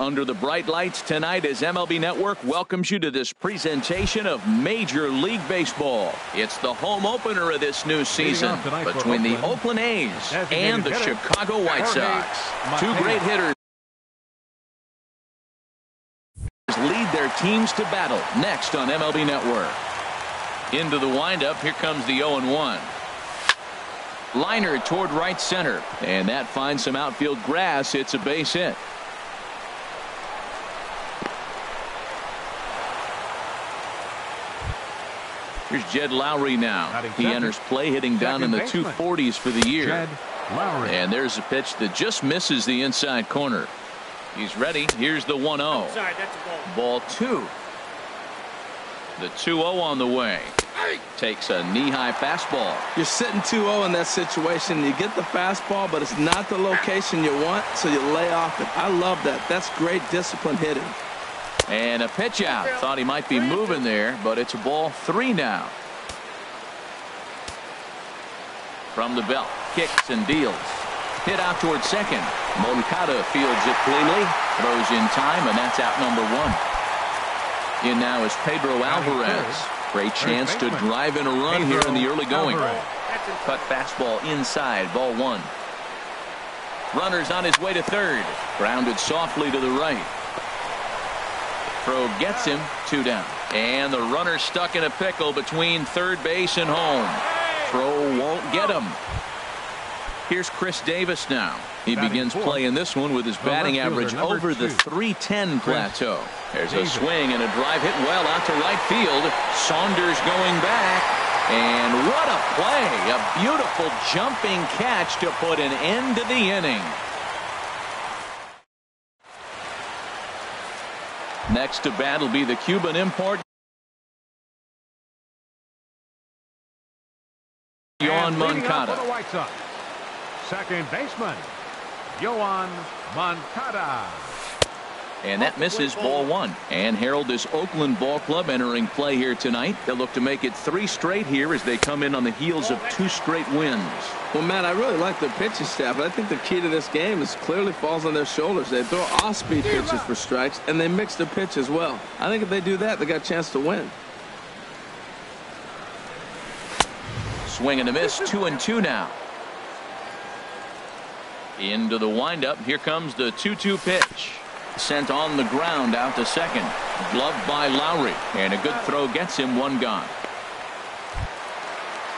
under the bright lights tonight as MLB Network welcomes you to this presentation of Major League Baseball. It's the home opener of this new season between the Oakland A's and the Chicago White Sox. Two great hitters lead their teams to battle next on MLB Network. Into the windup, here comes the 0-1. Liner toward right center, and that finds some outfield grass. It's a base hit. Here's Jed Lowry now. He enters play hitting down in the 240s for the year. And there's a pitch that just misses the inside corner. He's ready. Here's the 1-0. Ball 2. The 2-0 on the way. Takes a knee-high fastball. You're sitting 2-0 in that situation. You get the fastball, but it's not the location you want, so you lay off it. I love that. That's great disciplined hitting. And a pitch out. Thought he might be moving there, but it's a ball 3 now. From the belt. Kicks and deals. Hit out towards second. Moncada fields it cleanly. Throws in time, and that's out number 1. In now is Pedro Alvarez. Great chance to drive in a run here in the early going. Cut fastball inside, ball 1. Runner's on his way to third. Grounded softly to the right. Throw gets him, 2 down. And the runner stuck in a pickle between third base and home. Throw won't get him. Here's Chris Davis now. He begins playing this one with his batting average over the .310 plateau. There's a swing and a drive hit well out to right field. Saunders going back. And what a play. A beautiful jumping catch to put an end to the inning. Next to bat will be the Cuban import, Yoan Moncada. Second baseman, Yoan Moncada. And that misses, ball 1. And Harold, this Oakland ball club entering play here tonight. They'll look to make it 3 straight here as they come in on the heels of 2 straight wins. Well, Matt, I really like their pitching staff, but I think the key to this game is clearly falls on their shoulders. They throw off-speed pitches for strikes, and they mix their pitch as well. I think if they do that, they got a chance to win. Swing and a miss, 2-2 now. Into the windup. Here comes the 2-2 pitch. Sent on the ground out to second. Gloved by Lowry. And a good throw gets him, 1 gone.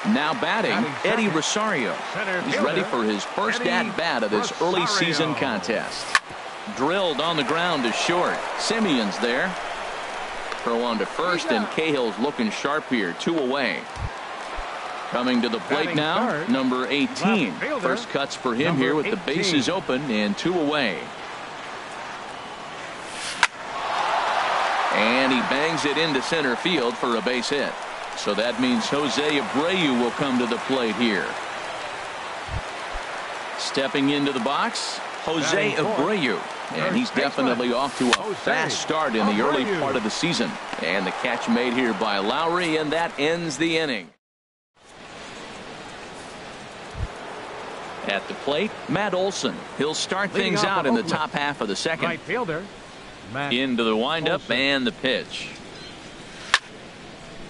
Now batting, Eddie Rosario. He's ready for his first at-bat of this early season contest. Drilled on the ground to short. Simeon's there. Throw on to first, and Cahill's looking sharp here. 2 away. Coming to the plate now, number 18. First cuts for him here with the bases open and 2 away. And he bangs it into center field for a base hit. So that means Jose Abreu will come to the plate here. Stepping into the box, Jose Abreu. And he's definitely off to a fast start in the early part of the season. And the catch made here by Lowry, and that ends the inning. At the plate, Matt Olson. He'll start things out in the top half of the second. Right fielder, into the windup and the pitch.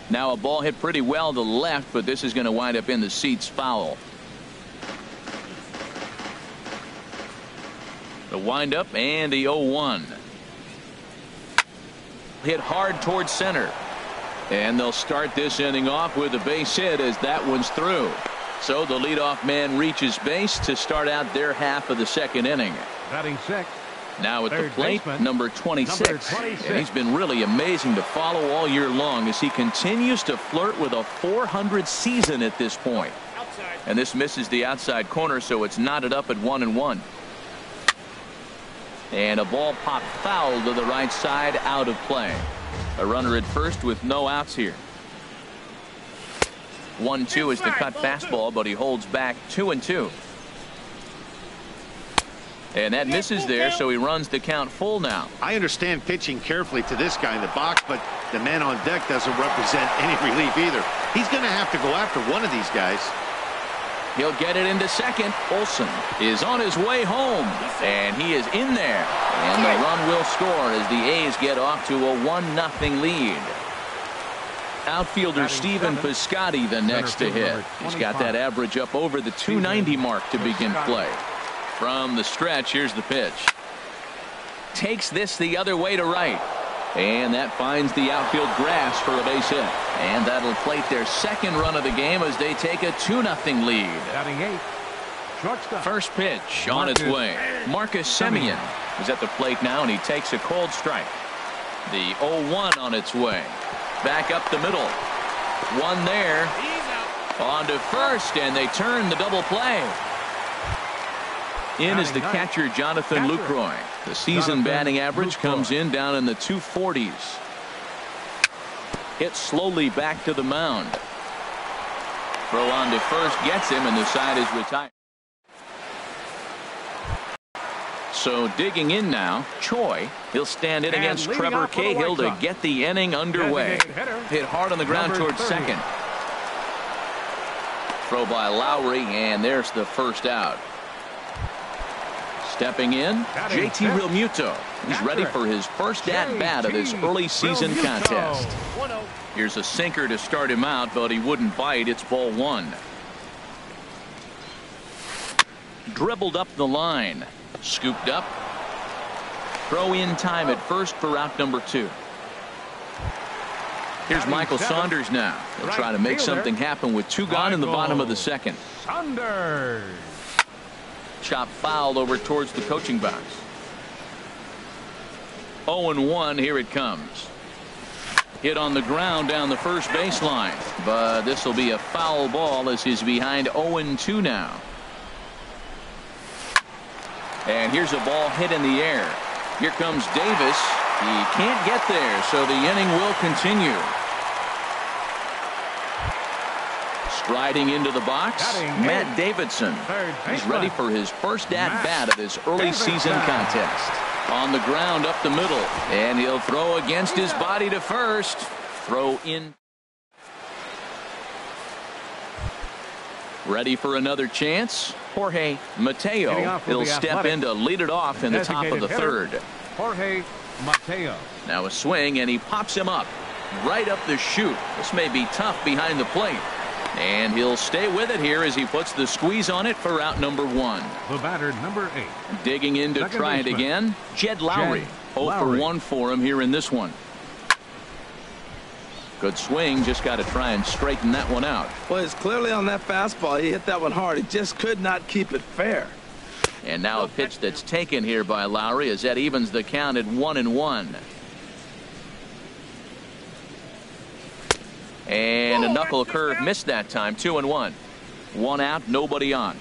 Now a ball hit pretty well to left, but this is going to wind up in the seats foul. The windup and the 0-1. Hit hard towards center. And they'll start this inning off with a base hit as that one's through. So the leadoff man reaches base to start out their half of the second inning. Batting 6. Now at the plate, number 26. And he's been really amazing to follow all year long as he continues to flirt with a .400 season at this point. And this misses the outside corner, so it's knotted up at 1-1. And a ball popped foul to the right side, out of play. A runner at first with no outs here. 1-2 is the cut fastball, but he holds back 2-2. And that misses there, so he runs the count full now. I understand pitching carefully to this guy in the box, but the man on deck doesn't represent any relief either. He's going to have to go after one of these guys. He'll get it into second. Olsen is on his way home, and he is in there. And the run will score as the A's get off to a 1-0 lead. Outfielder Stephen Piscotty the next to hit. He's got that average up over the 290 mark to begin play. From the stretch, here's the pitch. Takes this the other way to right. And that finds the outfield grass for a base hit. And that'll plate their second run of the game as they take a 2-0 lead. Batting 8. Shortstop. First pitch on its way. Marcus Semien is at the plate now, and he takes a cold strike. The 0-1 on its way. Back up the middle. One there. On to first, and they turn the double play. In is the catcher, Jonathan Lucroy. The season batting average comes in down in the 240s. Hit slowly back to the mound. Throw on to first gets him, and the side is retired. So digging in now, Choi. He'll stand in against Trevor Cahill to get the inning underway. Hit hard on the ground towards second. Throw by Lowry, and there's the first out. Stepping in, JT Realmuto. He's ready for his first at-bat of this early season contest. Here's a sinker to start him out, but he wouldn't bite. It's ball one. Dribbled up the line. Scooped up. Throw in time at first for out number 2. Here's Michael Saunders now. He'll try to make something happen with 2 gone in the bottom of the second. Saunders. Chop foul over towards the coaching box. 0-1. Here it comes. Hit on the ground down the first baseline, but this will be a foul ball as he's behind 0-2 now. And here's a ball hit in the air. Here comes Davis. He can't get there, so the inning will continue. Striding into the box, Matt Davidson. He's ready for his first at-bat of this early season contest. On the ground up the middle, and he'll throw against his body to first. Throw in. Ready for another chance? Jorge Mateo. He'll step in to lead it off in the top of the third. Jorge Mateo. Now a swing, and he pops him up. Right up the chute. This may be tough behind the plate. And he'll stay with it here as he puts the squeeze on it for out number 1. The batter, number 8. Digging in to try it again. Jed Lowry. 0 for 1 for him here in this one. Good swing. Just got to try and straighten that one out. Well, it's clearly on that fastball. He hit that one hard. He just could not keep it fair. And now a pitch that's taken here by Lowry as that evens the count at 1-1. And a knuckle curve missed that time. 2-1. 1 out, nobody on.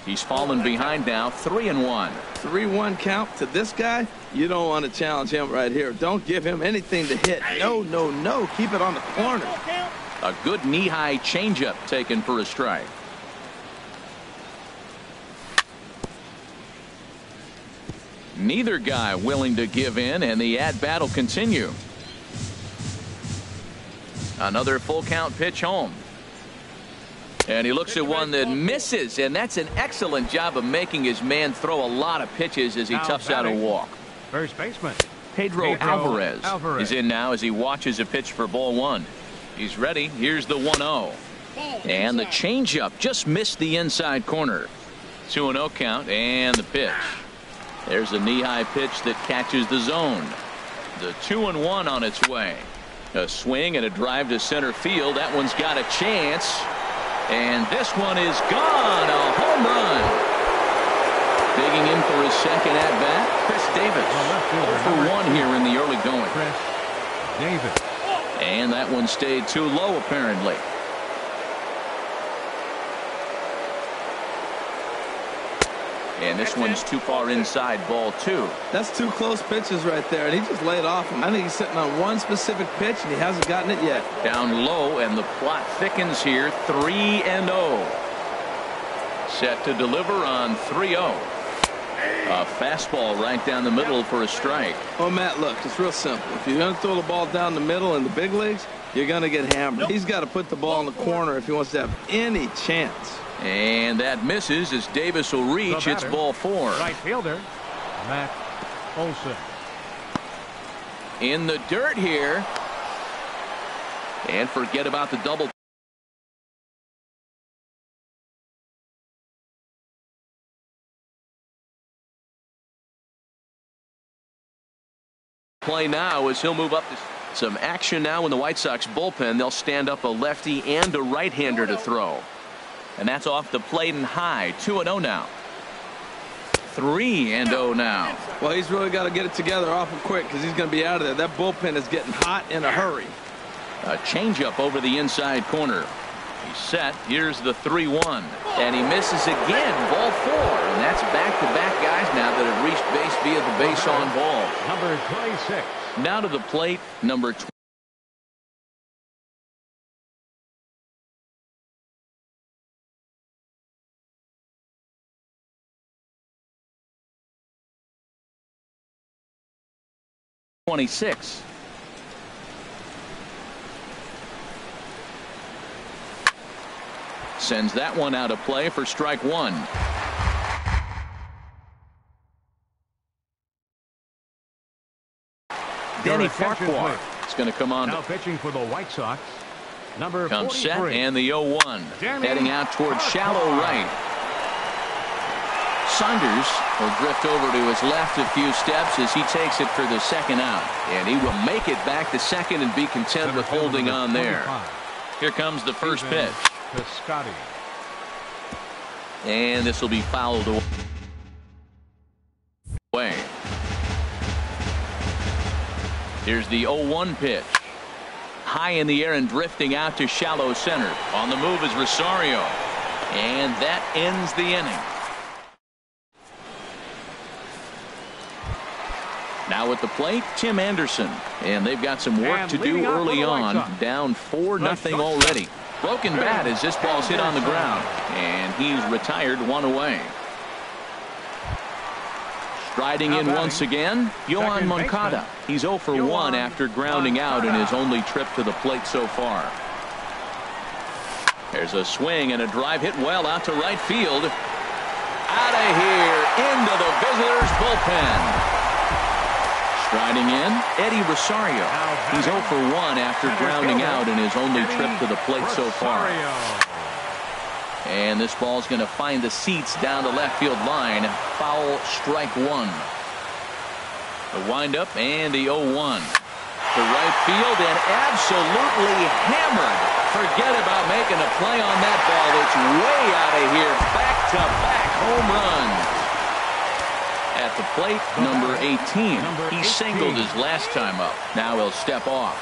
He's fallen behind now. 3-1. 3-1 count to this guy. You don't want to challenge him right here. Don't give him anything to hit. No, no, no. Keep it on the corner. A good knee-high changeup taken for a strike. Neither guy willing to give in, and the at-bat will continue. Another full count pitch home. And he looks at one that misses, and that's an excellent job of making his man throw a lot of pitches as he toughs out a walk. First baseman Pedro Alvarez is in now as he watches a pitch for ball 1. He's ready. Here's the 1-0. And the changeup just missed the inside corner. 2-0 count, and the pitch. There's a knee-high pitch that catches the zone. The 2-1 on its way. A swing and a drive to center field. That one's got a chance. And this one is gone. A home run. Digging in for his second at-bat, Chris Davis. 0 for 1 here in the early going. Chris Davis. And that one stayed too low, apparently. And this one's too far inside, ball 2. That's 2 close pitches right there, and he just laid off him. I think he's sitting on one specific pitch, and he hasn't gotten it yet. Down low, and the plot thickens here. 3-0. Set to deliver on 3-0. A fastball right down the middle for a strike. Oh, Matt, look, it's real simple. If you're going to throw the ball down the middle in the big leagues, you're going to get hammered. He's got to put the ball in the corner if he wants to have any chance. And that misses as Davis will reach. It's ball 4. Right fielder, Matt Olson. In the dirt here. And forget about the double. Play now as he'll move up. Some action now in the White Sox bullpen. They'll stand up a lefty and a right-hander to throw. And that's off the plate and high. 2-0 now. 3-0 now. Well, he's really got to get it together awful quick because he's going to be out of there. That bullpen is getting hot in a hurry. A changeup over the inside corner. He's set. Here's the 3-1. And he misses again. Ball 4. And that's back-to-back guys now that have reached base via the base on ball. Number 26. Now to the plate, number 26. Sends that one out of play for strike 1. Danny Farquhar is going to come on. Now pitching for the White Sox. Number Comes 43. set and the 0-1. Heading out towards shallow right. Saunders will drift over to his left a few steps as he takes it for the second out. And he will make it back to second and be content with holding on there. Here comes the first pitch. Piscotti. And this will be fouled away. Here's the 0-1 pitch. High in the air and drifting out to shallow center. On the move is Rosario. And that ends the inning. Now at the plate, Tim Anderson. And they've got some work to do early on. Down 4-0 already. Broken bat as this ball's hit on the ground. And he's retired, 1 away. Striding in once again, Yohan Moncada. He's 0 for 1 after grounding out in his only trip to the plate so far. There's a swing and a drive hit well out to right field. Out of here into the visitors' bullpen. Striding in, Eddie Rosario. He's 0 for 1 after grounding out in his only trip to the plate so far. And this ball's going to find the seats down the left field line. Foul, strike 1. The windup and the 0-1. To right field and absolutely hammered. Forget about making a play on that ball. It's way out of here. Back-to-back home runs. At the plate, number 18. He singled his last time up. Now he'll step off.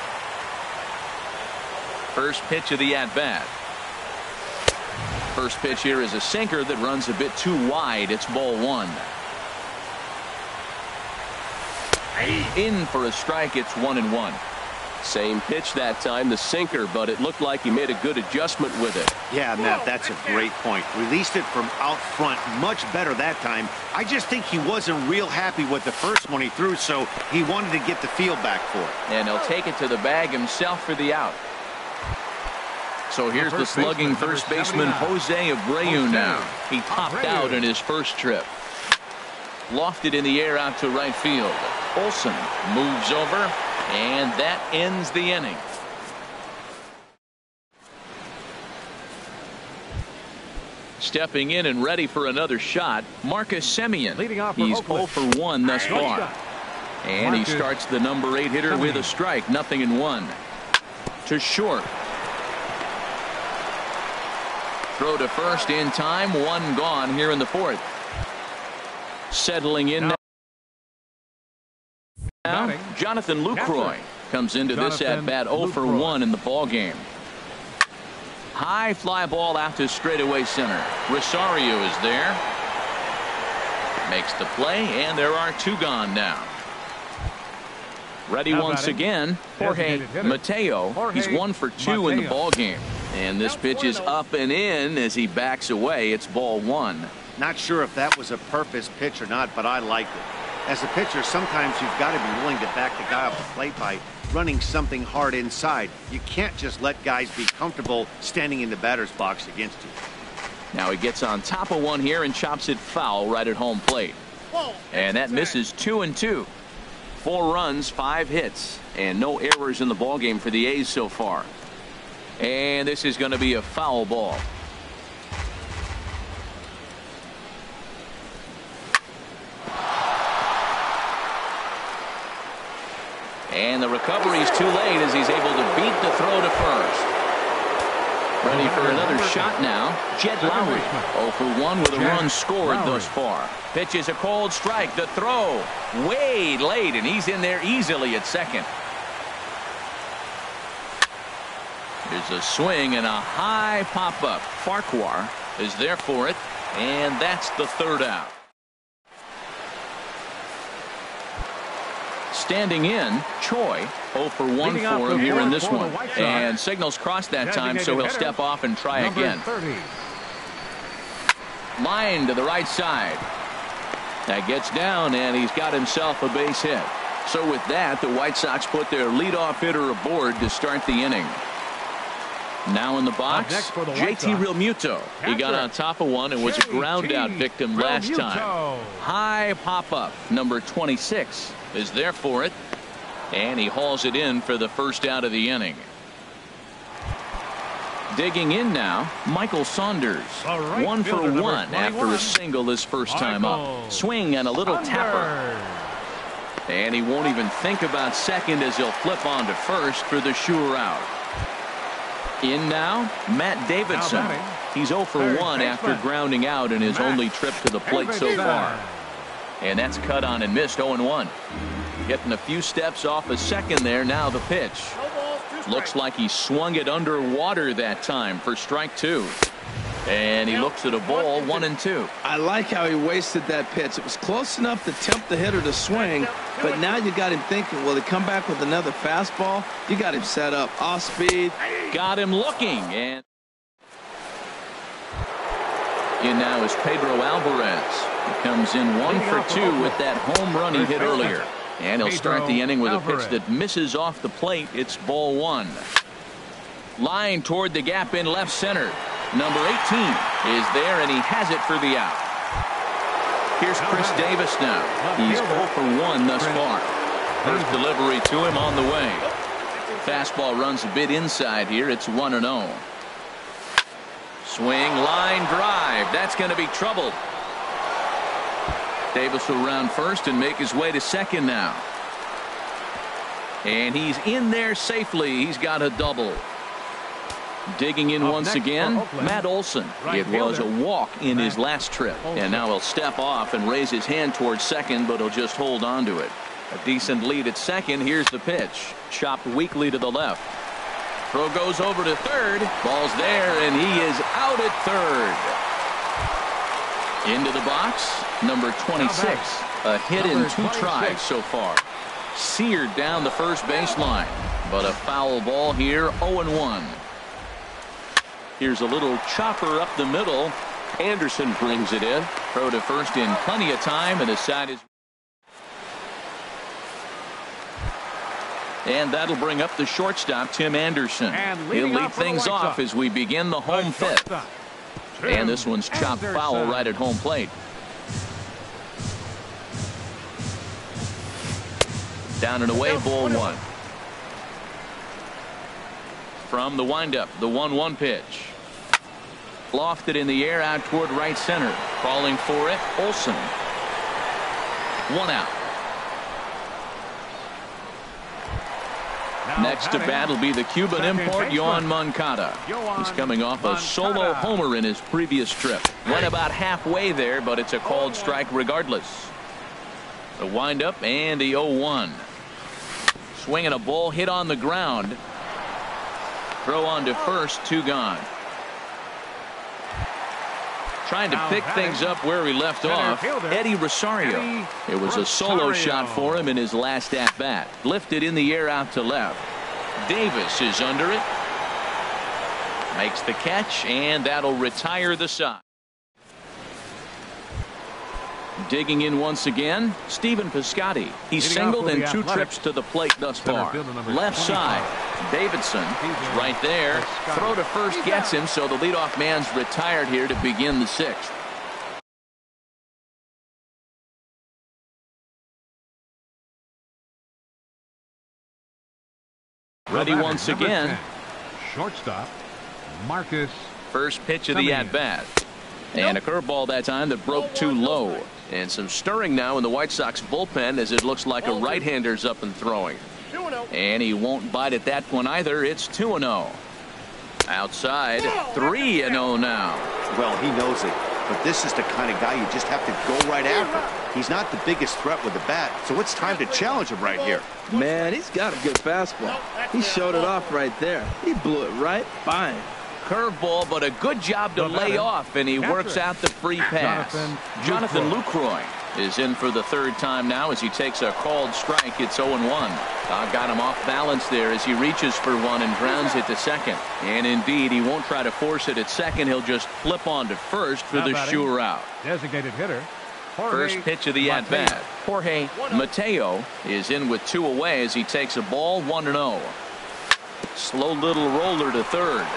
First pitch of the at-bat. First pitch here is a sinker that runs a bit too wide. It's ball 1. In for a strike. It's 1-1. Same pitch that time, the sinker, but it looked like he made a good adjustment with it. Yeah, Matt, that's a great point. Released it from out front much better that time. I just think he wasn't real happy with the first one he threw, so he wanted to get the feel back for it. And he'll take it to the bag himself for the out. So here's the slugging first baseman Jose Abreu now. He popped out in his first trip. Lofted in the air out to right field. Olson moves over, and that ends the inning. Stepping in and ready for another shot, Marcus Semien. He's 0 for 1 thus far. And he starts the number 8 hitter with a strike. 0-1. To short. Throw to first in time. 1 gone here in the 4th. Settling in now, Jonathan Lucroy comes into this at-bat 0 for 1 in the ball game. High fly ball out to straightaway center. Rosario is there. Makes the play, and there are 2 gone now. Ready once again, Jorge Mateo. He's 1 for 2 in the ball game. And this pitch is up and in as he backs away. It's ball 1. Not sure if that was a purpose pitch or not, but I liked it. As a pitcher, sometimes you've got to be willing to back the guy off the plate by running something hard inside. You can't just let guys be comfortable standing in the batter's box against you. Now he gets on top of one here and chops it foul right at home plate. And that misses 2-2. 4 runs, 5 hits, and no errors in the ballgame for the A's so far. And this is going to be a foul ball. And the recovery's too late as he's able to beat the throw to first. Ready for another shot now. Jed Lowry 0 for 1 with a run scored thus far. Pitches a cold strike. The throw way late, and he's in there easily at second. There's a swing and a high pop-up. Farquhar is there for it, and that's the 3rd out. Standing in, Choi 0 for 1 for him here in this one. And signals crossed that time, so he'll step off and try again. Line to the right side. That gets down, and he's got himself a base hit. So with that, the White Sox put their leadoff hitter aboard to start the inning. Now in the box, JT Realmuto. He got on top of one and was a ground out victim last time. High pop-up. Number 26 is there for it, and he hauls it in for the first out of the inning. Digging in now, Michael Saunders. 1 for 1 after a single his first time up. Swing and a little tapper. And he won't even think about second as he'll flip on to first for the sure out. In now, Matt Davidson. He's 0 for 1 after grounding out in his only trip to the plate so far. And that's cut on and missed. 0-1. Getting a few steps off a second there. Now the pitch. Looks like he swung it underwater that time for strike 2. And he looks at a ball 1-2. I like how he wasted that pitch. It was close enough to tempt the hitter to swing, but now you got him thinking, will he come back with another fastball? You got him set up off speed. Got him looking. And in now is Pedro Alvarez. He comes in 1 for 2 with that home run he hit earlier. And he'll start the inning with a pitch that misses off the plate. It's ball 1. Line toward the gap in left center. Number 18 is there, and he has it for the out. Here's Chris Davis now. He's 0 for 1 thus far. First delivery to him on the way. Fastball runs a bit inside here. It's 1-0. Swing, line drive. That's going to be trouble. Davis will round first and make his way to second now. And he's in there safely. He's got a double. Digging in once again, Matt Olson. It was a walk in his last trip. And now he'll step off and raise his hand towards second, but he'll just hold on to it. A decent lead at second. Here's the pitch. Chopped weakly to the left. Throw goes over to third. Ball's there, and he is out at third. Into the box, number 26. A hit in 2 tries so far. Seared down the first baseline. But a foul ball here, 0-1. Here's a little chopper up the middle. Anderson brings it in. Throw to first in plenty of time, and the side is. And that'll bring up the shortstop, Tim Anderson. He'll lead things off as we begin the home 5th. And this one's chopped foul right at home plate. Down and away, ball 1. From the windup, the 1-1 pitch. Lofted in the air out toward right center. Calling for it, Olson. 1 out. Next to bat will be the Cuban import, Yoan Moncada. He's coming off a solo homer in his previous trip. Went about halfway there, but it's a called strike regardless. The windup and the 0-1. Swinging a ball hit on the ground. Throw on to first, 2 gone. Trying to pick things up where he left off, Eddie Rosario. It was a solo shot for him in his last at-bat. Lifted in the air out to left. Davis is under it. Makes the catch, and that'll retire the side. Digging in once again, Stephen Piscotty. He's singled in 2 trips to the plate thus far. Left side, Davidson is right there. Throw to first gets him, so the leadoff man's retired here to begin the 6th. Ready once again. Shortstop, Marcus. First pitch of the at-bat. And a curveball that time that broke too low. And some stirring now in the White Sox bullpen as it looks like a right-hander's up and throwing. And he won't bite at that one either. It's 2-0. Outside, 3-0 now. Well, he knows it. But this is the kind of guy you just have to go right after. He's not the biggest threat with the bat, so it's time to challenge him right here. Man, he's got a good fastball. He showed it off right there. He blew it right by him. Curveball, but a good job to lay off, and he works out the free pass. Jonathan Lucroy is in for the 3rd time now as he takes a called strike. It's 0-1. Got him off balance there as he reaches for one and grounds it to second. And indeed, he won't try to force it at second. He'll just flip on to first for the sure out. Designated hitter. First pitch of the at-bat. Jorge Mateo is in with 2 away as he takes a ball, 1-0. Slow little roller to third.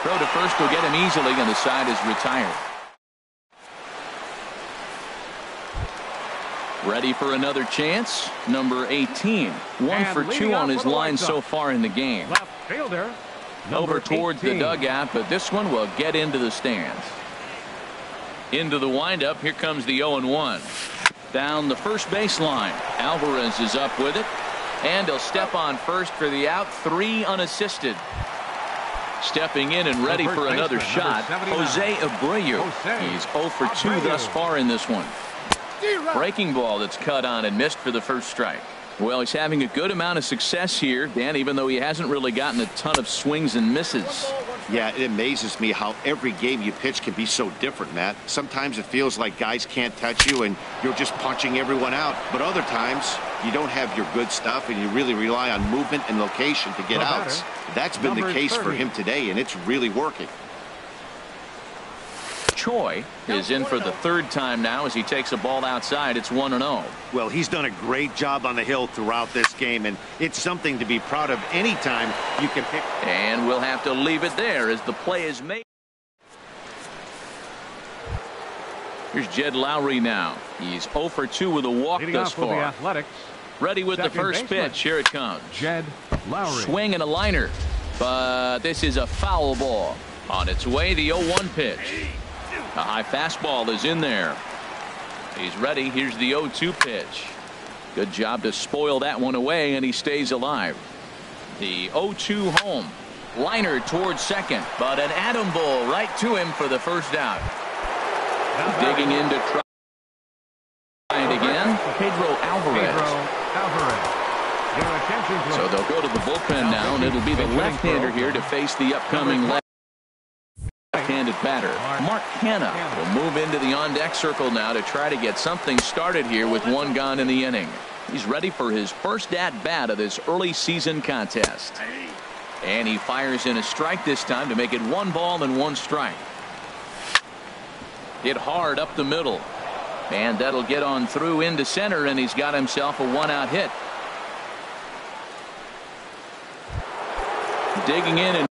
Throw to first will get him easily, and the side is retired. Ready for another chance. Number 18. 1 for 2 on his line so far in the game. Left fielder. Over towards the dugout, but this one will get into the stands. Into the windup. Here comes the 0-1. Down the first baseline. Alvarez is up with it. And he'll step on first for the out. 3 unassisted. Stepping in and ready for another shot, Jose Abreu. He's 0 for 2 thus far in this one. Breaking ball that's cut on and missed for the first strike. Well, he's having a good amount of success here, Dan, even though he hasn't really gotten a ton of swings and misses. Yeah, it amazes me how every game you pitch can be so different, Matt. Sometimes it feels like guys can't touch you and you're just punching everyone out. But other times you don't have your good stuff and you really rely on movement and location to get outs. That's been the case for him today, and it's really working. Choi is in for the 3rd time now as he takes a ball outside. It's 1-0. Well, he's done a great job on the hill throughout this game, and it's something to be proud of anytime you can pick. And we'll have to leave it there as the play is made. Here's Jed Lowry now. He's 0 for 2 with a walk thus far. Ready with the first pitch. Here it comes. Jed Lowry. Swing and a liner. But this is a foul ball. On its way, the 0-1 pitch. A high fastball is in there. He's ready. Here's the 0-2 pitch. Good job to spoil that one away, and he stays alive. The 0-2 home. Liner towards second, but an atom ball right to him for the first out. Digging in to try it again. Pedro Alvarez. So they'll go to the bullpen now, and it'll be the left-hander here to face the upcoming left-handed batter. Mark Hanna will move into the on-deck circle now to try to get something started here with 1 gone in the inning. He's ready for his first at-bat of this early season contest. And he fires in a strike this time to make it 1 ball and 1 strike. Hit hard up the middle. And that'll get on through into center, and he's got himself a 1-out hit. Digging in and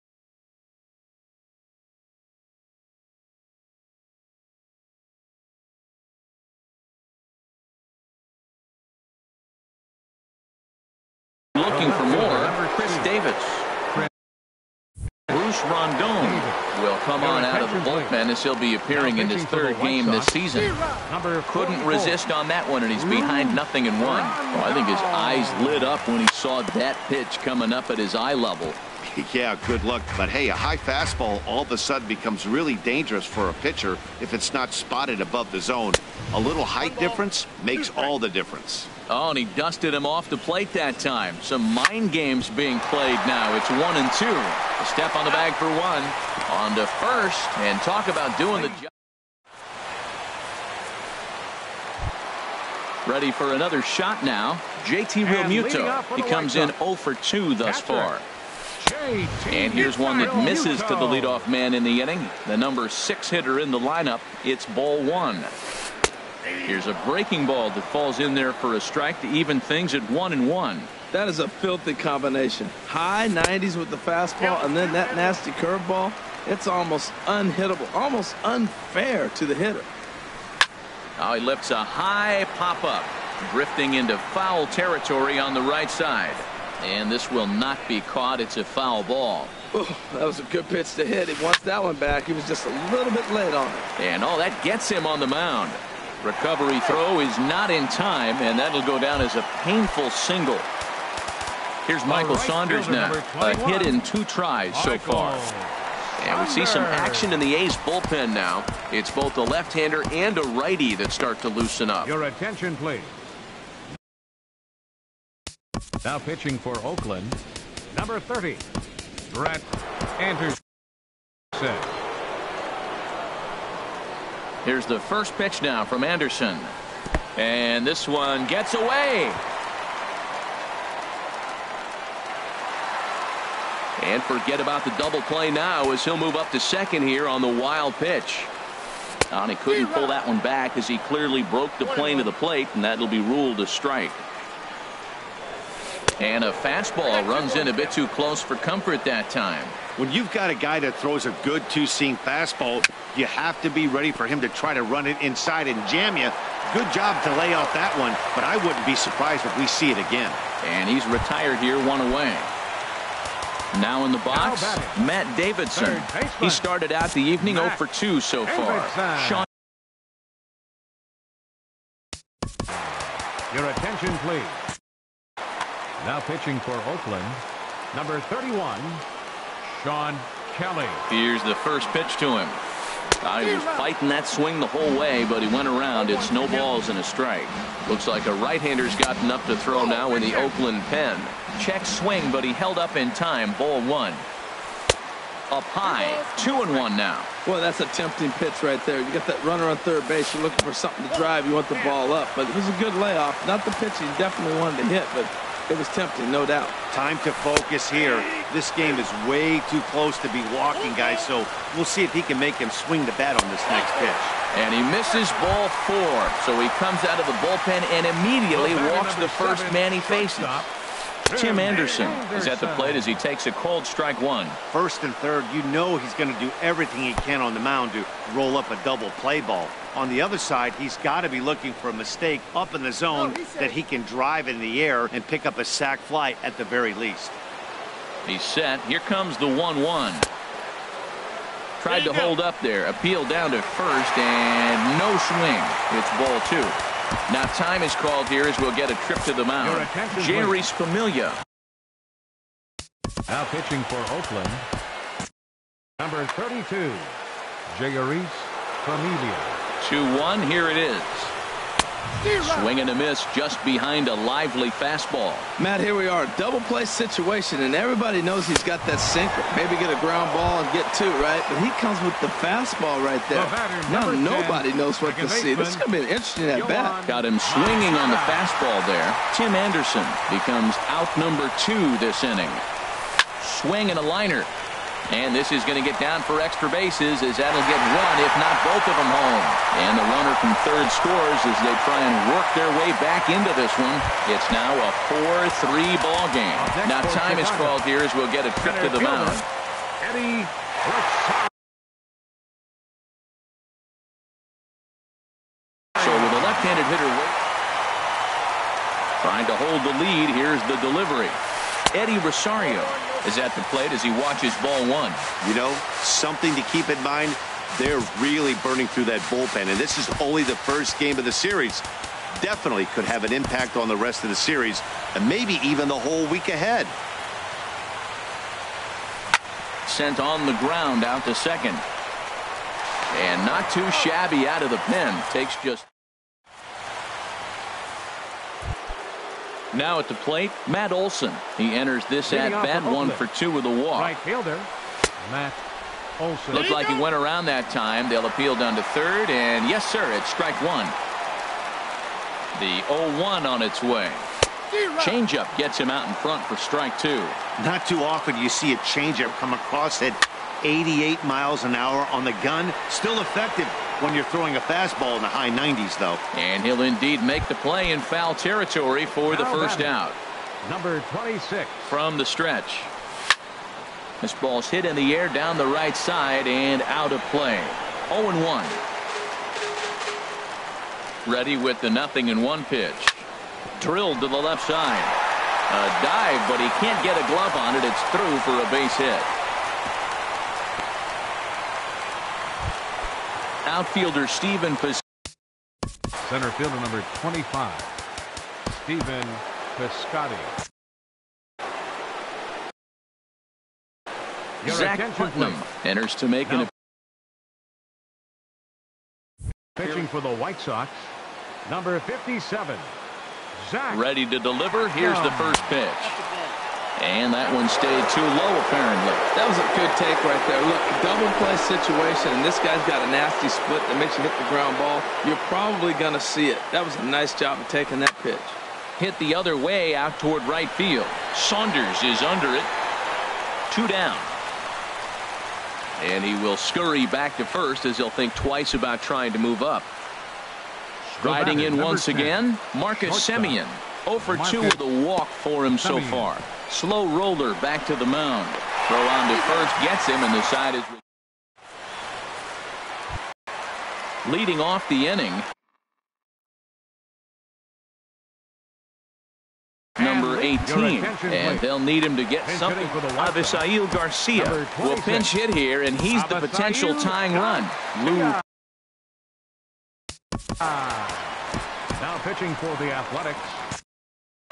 looking for more. Chris Davis. Bruce Rondon will come on out of the bullpen as he'll be appearing in his 3rd game this season. Couldn't resist on that one, and he's behind 0-1. Oh, I think his eyes lit up when he saw that pitch coming up at his eye level. Yeah, good luck. But hey, a high fastball all of a sudden becomes really dangerous for a pitcher if it's not spotted above the zone. A little height difference makes all the difference. Oh, and he dusted him off the plate that time. Some mind games being played now. It's 1-2. A step on the bag for 1. On to first, and talk about doing the job. Ready for another shot now. JT Realmuto. He comes in 0 for 2 thus far. And here's one that misses to the leadoff man in the inning. The number 6 hitter in the lineup. It's ball 1. Here's a breaking ball that falls in there for a strike to even things at 1-1. That is a filthy combination. High 90s with the fastball and then that nasty curveball. It's almost unhittable, almost unfair to the hitter. Now he lifts a high pop-up, drifting into foul territory on the right side. And this will not be caught. It's a foul ball. Ooh, that was a good pitch to hit. He wants that one back. He was just a little bit late on it. And that gets him on the mound. Recovery throw is not in time, and that'll go down as a painful single. Here's Michael Saunders now. A hit in 2 tries so far. And we see some action in the A's bullpen now. It's both a left-hander and a righty that start to loosen up. Your attention, please. Now pitching for Oakland, number 30, Brett Anderson. Here's the first pitch now from Anderson. And this one gets away. And forget about the double play now as he'll move up to second here on the wild pitch. And he couldn't pull that one back as he clearly broke the plane to the plate, and that'll be ruled a strike. And a fastball runs in a bit too close for comfort that time. When you've got a guy that throws a good 2-seam fastball, you have to be ready for him to try to run it inside and jam you. Good job to lay off that one, but I wouldn't be surprised if we see it again. And he's retired here, 1 away. Now in the box, Matt Davidson. He started out the evening 0 for 2 so far. Sean. Your attention, please. Now pitching for Oakland, number 31, Sean Kelly. Here's the first pitch to him. He was fighting that swing the whole way, but he went around. It's no balls and a strike. Looks like a right-hander's gotten up to throw now in the Oakland pen. Check swing, but he held up in time. Ball 1. Up high. 2-1 now. Boy, that's a tempting pitch right there. You got that runner on third base. You're looking for something to drive. You want the ball up. But it was a good layoff. Not the pitch he definitely wanted to hit, but it was tempting, no doubt. Time to focus here. This game is way too close to be walking, guys, so we'll see if he can make him swing the bat on this next pitch. And he misses ball 4, so he comes out of the bullpen and immediately walks the first man he faces. Tim Anderson is at the plate as he takes a cold strike 1. First and third, you know he's going to do everything he can on the mound to roll up a double play ball. On the other side, he's got to be looking for a mistake up in the zone that he can drive in the air and pick up a sac fly at the very least. He's set. Here comes the 1-1. Tried to hold up there. Appeal down to first and no swing. It's ball 2. Now time is called here as we'll get a trip to the mound. Jerry Familia. Now pitching for Oakland, number 32, Jerry Familia. 2-1. Here it is. Swing and a miss just behind a lively fastball. Matt, here we are. Double play situation, and everybody knows he's got that sinker. Maybe get a ground ball and get 2, right? But he comes with the fastball right there. Now nobody knows what to see. This is going to be an interesting at-bat. Got him swinging on the fastball there. Tim Anderson becomes out number 2 this inning. Swing and a liner. And this is going to get down for extra bases as that'll get 1, if not both of them home. And the runner from third scores as they try and work their way back into this one. It's now a 4-3 ball game. Now time is called here as we'll get a trip to the mound. So with a left-handed hitter trying to hold the lead, here's the delivery. Eddie Rosario is at the plate as he watches ball 1. You know, something to keep in mind, they're really burning through that bullpen, and this is only the first game of the series. Definitely could have an impact on the rest of the series, and maybe even the whole week ahead. Sent on the ground out to second. And not too shabby out of the pen. Takes just... Now at the plate, Matt Olson. He enters this at-bat 1 for 2 with a walk. Right fielder, Matt Olson. Looked like he went around that time. They'll appeal down to third, and yes, sir, it's strike 1. The 0-1 on its way. Changeup gets him out in front for strike 2. Not too often you see a changeup come across at 88 miles an hour on the gun. Still effective. when you're throwing a fastball in the high 90s, though. And he'll indeed make the play in foul territory for the first out. Number 26. From the stretch. This ball's hit in the air down the right side and out of play. 0-1. Ready with the 0-1 pitch. Drilled to the left side. A dive, but he can't get a glove on it. It's through for a base hit. Outfielder Steven Piscotty. Center fielder number 25. Steven Piscotty. Zach Putnam enters to make an. Pitching for the White Sox, number 57. Zach. Ready to deliver. Here's the first pitch. And that one stayed too low, apparently. That was a good take right there. Look, double play situation, and this guy's got a nasty split that makes you hit the ground ball. You're probably going to see it. That was a nice job of taking that pitch. Hit the other way out toward right field. Saunders is under it. 2 down. And he will scurry back to first as he'll think twice about trying to move up. Striding in once again, Marcus Semien. 0 for 2 with a walk for him so far. Slow roller back to the mound. Throw on to first gets him, and the side is leading off the inning. Number 18, and they'll need him to get something. Avisail Garcia will pinch hit here, and he's the potential tying run. Now pitching for the Athletics.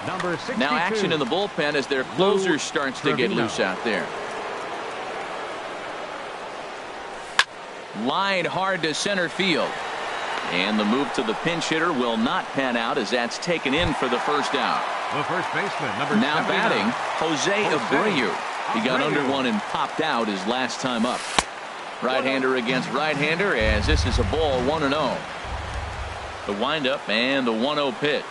Number 62. Now action in the bullpen as their closer starts to get loose out there. Line hard to center field. And the move to the pinch hitter will not pan out as that's taken in for the first out. The first baseman, number now 79. batting, Jose Abreu. He got under one and popped out his last time up. Right-hander against right-hander as this is a ball 1-0. The windup and the 1-0 pitch.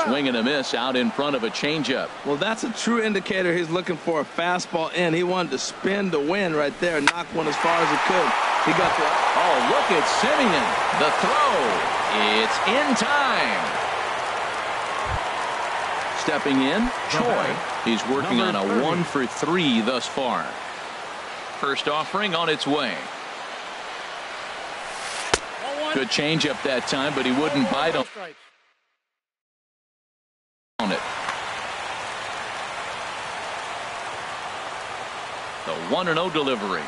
Swing and a miss out in front of a changeup. Well, that's a true indicator he's looking for a fastball in. He wanted to spin to win right there, knock one as far as he could. He got the. Oh, look at Semien. The throw. It's in time. Stepping in, Choi. He's working on a 1 for 3 thus far. First offering on its way. Good changeup that time, but he wouldn't bite on it. The 1-0 delivery.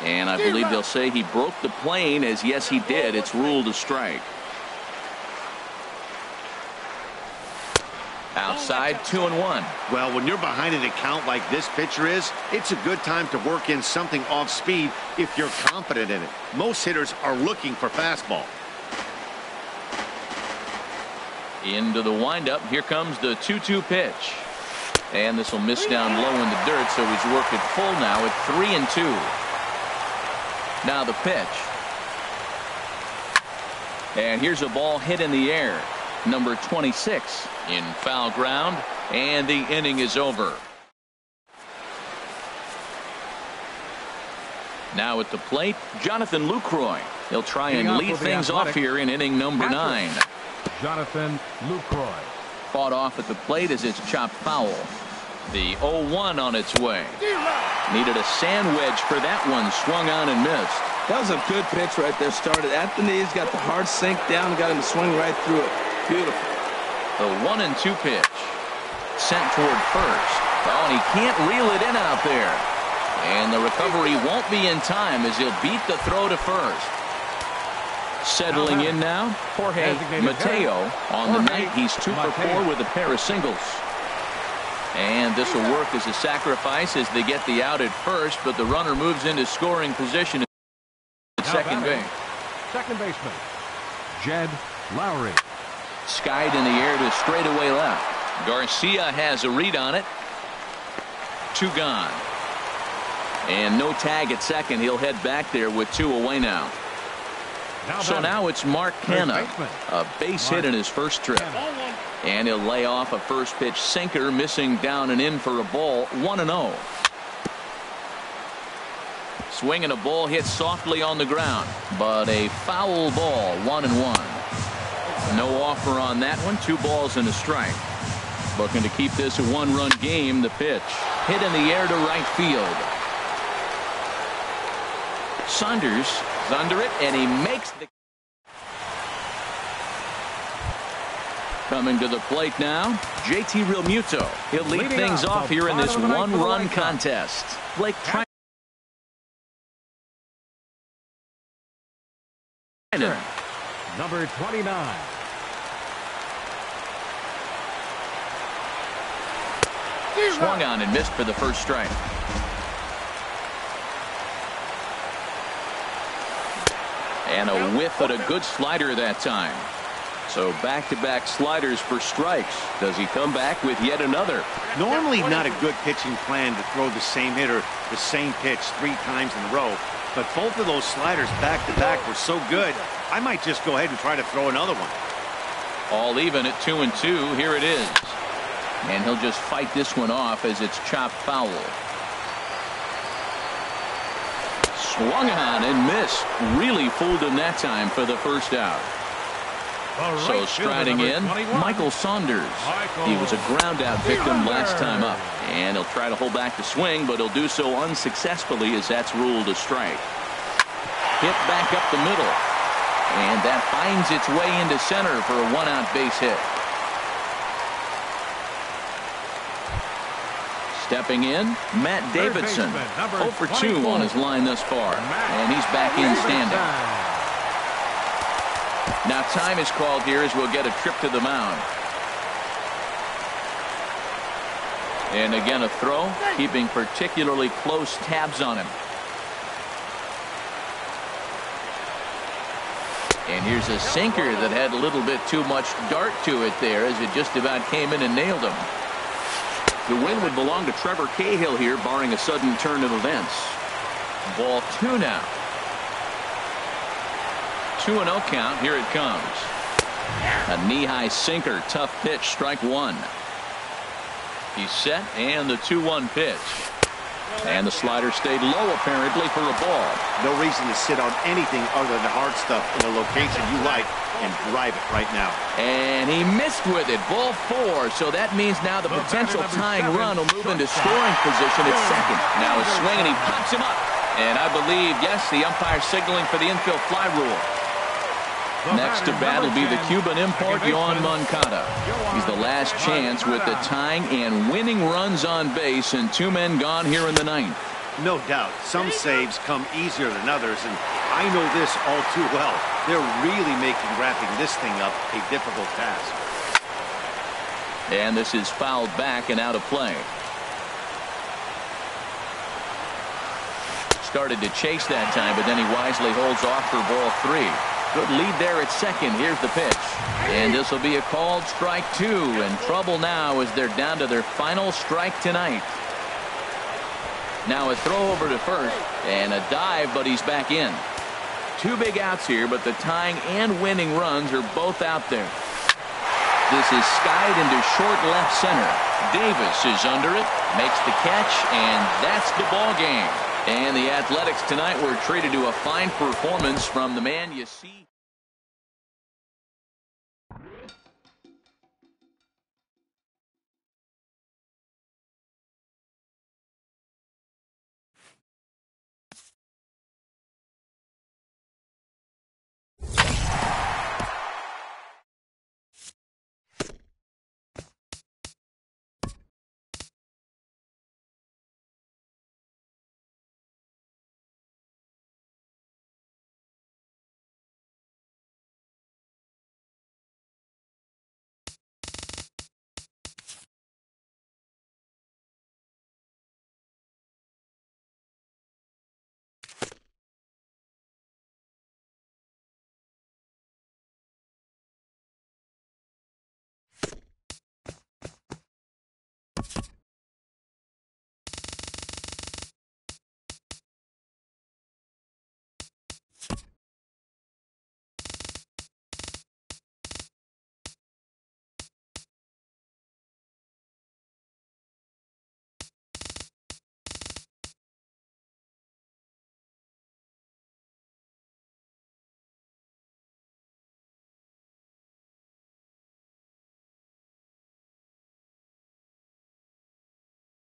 And I believe they'll say he broke the plane, as yes he did. It's ruled a strike. Outside, 2-1. Well, when you're behind an account like this pitcher is, it's a good time to work in something off speed if you're confident in it. Most hitters are looking for fastball. Into the windup. Here comes the 2-2 pitch. And this will miss down low in the dirt, so he's worked it full now at 3-2. Now the pitch. And here's a ball hit in the air. Number 26 in foul ground, and the inning is over. Now at the plate, Jonathan Lucroy. He'll try and lead things off here in inning number 9. Jonathan Lucroy. Fought off at the plate as it's chopped foul. The 0-1 on its way. Needed a sand wedge for that one. Swung on and missed. That was a good pitch right there. Started at the knees, got the hard sink down, got him to swing right through it. Beautiful. The 1-2 pitch. Sent toward first. Oh, and he can't reel it in out there. And the recovery won't be in time as he'll beat the throw to first. Settling in now, Jorge Mateo. On the night, he's 2 for 4 with a pair of singles. And this will work as a sacrifice as they get the out at first, but the runner moves into scoring position at second base. Second baseman, Jed Lowry. Skied in the air to straightaway left. Garcia has a read on it. 2 gone. And no tag at second. He'll head back there with 2 away now. So now it's Mark Canha, a base hit in his first trip. And he'll lay off a first pitch sinker, missing down and in for a ball. 1-0. Swing and a ball hit softly on the ground, but a foul ball, 1-1. No offer on that one. 2 balls and a strike. Looking to keep this a 1-run game. The pitch hit in the air to right field. Saunders is under it, and he makes the. Coming to the plate now, JT Realmuto. He'll lead things off here in this 1-run contest. Blake trying. Number 29. Swung on and missed for the first strike. And a whiff at a good slider that time. So back-to-back sliders for strikes. Does he come back with yet another? Normally not a good pitching plan to throw the same hitter the same pitch 3 times in a row. But both of those sliders back-to-back were so good, I might just go ahead and try to throw another one. All even at 2-2. Here it is. And he'll just fight this one off as it's chopped foul. Swung on and missed. Really fooled him that time for the first out. So striding in, Michael Saunders. He was a ground out victim last time up. And he'll try to hold back the swing, but he'll do so unsuccessfully as that's ruled a strike. Hit back up the middle. And that finds its way into center for a 1-out base hit. Stepping in, Matt Davidson. 0 for 2 on his line thus far. And he's back in standing. Now time is called here as we'll get a trip to the mound. And again a throw, keeping particularly close tabs on him. And here's a sinker that had a little bit too much dart to it there as it just about came in and nailed him. The win would belong to Trevor Cahill here, barring a sudden turn of events. Ball 2 now. 2-0 count. Here it comes. A knee-high sinker. Tough pitch. Strike 1. He's set, and the 2-1 pitch. And the slider stayed low, apparently, for a ball. No reason to sit on anything other than the hard stuff in a location you like and drive it right now. And he missed with it. Ball 4. So that means now the potential tying run will move into scoring position at second. Now a swing, and he pops him up. And I believe, yes, the umpire signaling for the infield fly rule. Next to bat will be the Cuban import, Yoan Moncada. He's the last chance with the tying and winning runs on base, and 2 men gone here in the 9th. No doubt. Some saves come easier than others, and I know this all too well. They're really making wrapping this thing up a difficult task. And this is fouled back and out of play. Started to chase that time, but then he wisely holds off for ball 3. Good lead there at second. Here's the pitch. And this will be a called strike 2. And trouble now as they're down to their final strike tonight. Now a throw over to first and a dive, but he's back in. 2 big outs here, but the tying and winning runs are both out there. This is skied into short left center. Davis is under it, makes the catch, and that's the ball game. And the Athletics tonight were treated to a fine performance from the man you see.